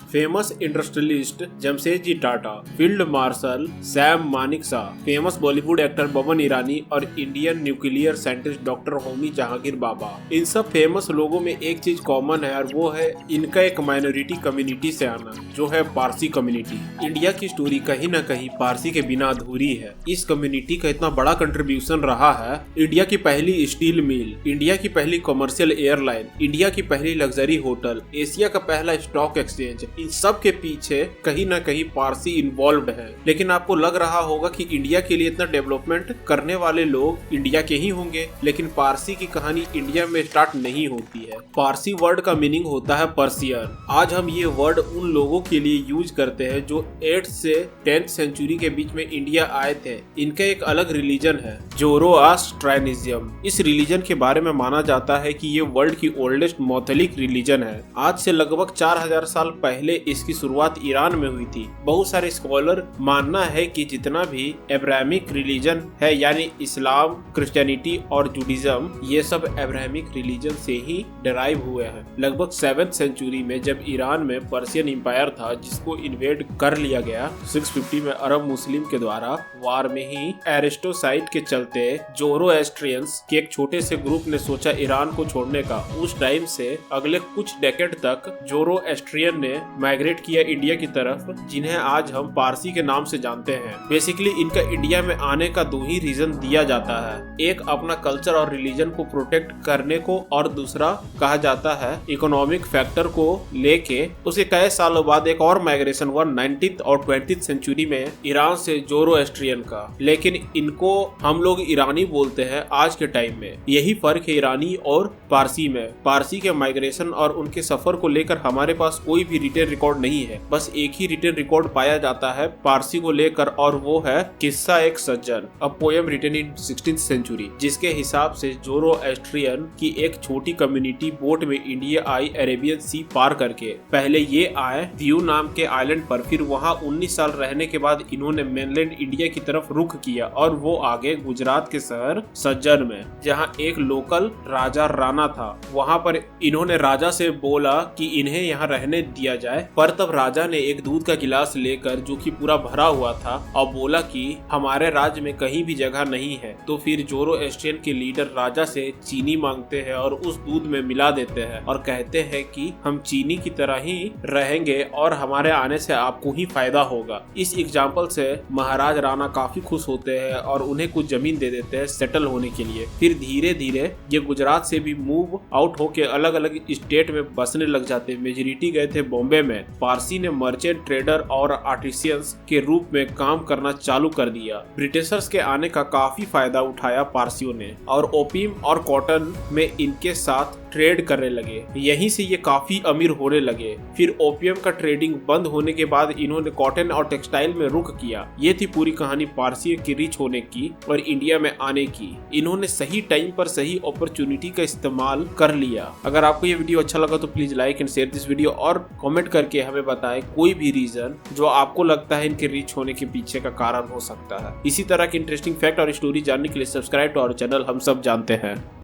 Famous industrialist Jamsetji Tata, field marshal Sam Manekshaw, famous Bollywood actor Boman Irani और Indian nuclear scientist doctor Homi Jahangir Bhabha. इन सब famous लोगों में एक चीज कॉमन है और वो है इनका एक माइनॉरिटी कम्युनिटी से आना, जो है पारसी कम्युनिटी। इंडिया की स्टोरी कहीं न कहीं पारसी के बिना अधूरी है। इस कम्युनिटी का इतना बड़ा कंट्रीब्यूशन रहा है। इंडिया की पहली स्टील मिल, इंडिया की पहली कमर्शियल एयरलाइन, इंडिया की पहली लग्जरी होटल, एशिया का पहला स्टॉक एक्सचेंज, इन सब के पीछे कहीं न कहीं पारसी इन्वॉल्व है। लेकिन आपको लग रहा होगा कि इंडिया के लिए इतना डेवलपमेंट करने वाले लोग इंडिया के ही होंगे, लेकिन पारसी की कहानी इंडिया में स्टार्ट नहीं होती है। पारसी वर्ड का मीनिंग होता है पर्सियन। आज हम ये वर्ड उन लोगों के लिए यूज करते हैं जो 8th से 10th सेंचुरी के बीच में इंडिया आए थे। इनका एक अलग रिलीजन है, ज़ोरोआस्ट्रियनिज्म। इस रिलीजन के बारे में माना जाता है कि ये वर्ल्ड की ओल्डेस्ट मोथलिक रिलीजन है। आज से लगभग 4000 साल पहले इसकी शुरुआत ईरान में हुई थी। बहुत सारे स्कॉलर मानना है कि जितना भी अब्राहमिक रिलीजन है, यानी इस्लाम, क्रिश्चियनिटी और जुडिज्म, ये सब अब्राहमिक रिलीजन से ही डेराइव हुए हैं। लगभग 7th सेंचुरी में जब ईरान में पर्शियन एम्पायर था, जिसको इन्वेड कर लिया गया 650 में अरब मुस्लिम के द्वारा, वार में ही एरिस्टोसाइट के चलते ज़ोरोएस्ट्रियंस के एक छोटे से ग्रुप ने सोचा ईरान को छोड़ने का। उस टाइम से अगले कुछ डेकेड तक ज़ोरोएस्ट्रियन ने माइग्रेट किया इंडिया की तरफ, जिन्हें आज हम पारसी के नाम से जानते हैं। बेसिकली इनका इंडिया में आने का दो ही रीजन दिया जाता है, एक अपना कल्चर और रिलीजन को प्रोटेक्ट करने को, और दूसरा कहा जाता है इकोनॉमिक फैक्टर को लेके। उसे कई सालों बाद एक और माइग्रेशन हुआ 19th और 20th सेंचुरी में ईरान से ज़ोरोएस्ट्रियन का, लेकिन इनको हम लोग ईरानी बोलते हैं आज के टाइम में। यही फर्क है ईरानी और पारसी में। पारसी के माइग्रेशन और उनके सफर को लेकर हमारे पास कोई भी रिटन रिकॉर्ड नहीं है। बस एक ही रिटन रिकॉर्ड पाया जाता है पारसी को लेकर, और वो है किस्सा एक सज्जन, a poem written in 16th century, जिसके हिसाब से ज़ोरोएस्ट्रियन की एक छोटी कम्युनिटी बोट में इंडिया आई अरेबियन सी पार करके। पहले ये आए दीव नाम के आइलैंड पर, फिर वहाँ 19 साल रहने के बाद इन्होंने मेनलैंड इंडिया की तरफ रुख किया और वो आगे गुजरात के शहर सज्जन में, जहाँ एक लोकल राजा राणा था, वहाँ पर इन्होंने राजा से बोला कि इन्हें यहाँ रहने दिया जाए। पर तब राजा ने एक दूध का गिलास लेकर, जो कि पूरा भरा हुआ था, और बोला कि हमारे राज्य में कहीं भी जगह नहीं है। तो फिर ज़ोरोएस्ट्रियन के लीडर राजा से चीनी मांगते हैं और उस दूध में मिला देते हैं और कहते हैं कि हम चीनी की तरह ही रहेंगे और हमारे आने से आपको ही फायदा होगा। इस एग्जाम्पल से महाराज राणा काफी खुश होते हैं और उन्हें कुछ जमीन दे देते हैं सेटल होने के लिए। फिर धीरे धीरे ये गुजरात से भी मूव आउट होके अलग अलग स्टेट में बसने लग जाते। मेजोरिटी गए थे बॉम्बे में। पारसी ने मर्चेंट, ट्रेडर और आर्टिसियंस के रूप में काम करना चालू कर दिया। ब्रिटिशर्स के आने का काफी फायदा उठाया पारसियों ने और ओपियम और कॉटन में इनके साथ ट्रेड करने लगे। यहीं से ये काफी अमीर होने लगे। फिर ओपियम का ट्रेडिंग बंद होने के बाद इन्होंने कॉटन और टेक्सटाइल में रुख किया। ये थी पूरी कहानी पारसियों की रिच होने की और इंडिया में आने की। इन्होंने सही टाइम पर सही अपॉर्चुनिटी का इस्तेमाल कर लिया। अगर आपको ये वीडियो अच्छा लगा तो please like and share this video और कमेंट करके हमें बताएं कोई भी रीजन जो आपको लगता है इनके रिच होने के पीछे का कारण हो सकता है। इसी तरह की इंटरेस्टिंग फैक्ट और स्टोरी जानने के लिए सब्सक्राइब टू आवर चैनल हम सब जानते हैं।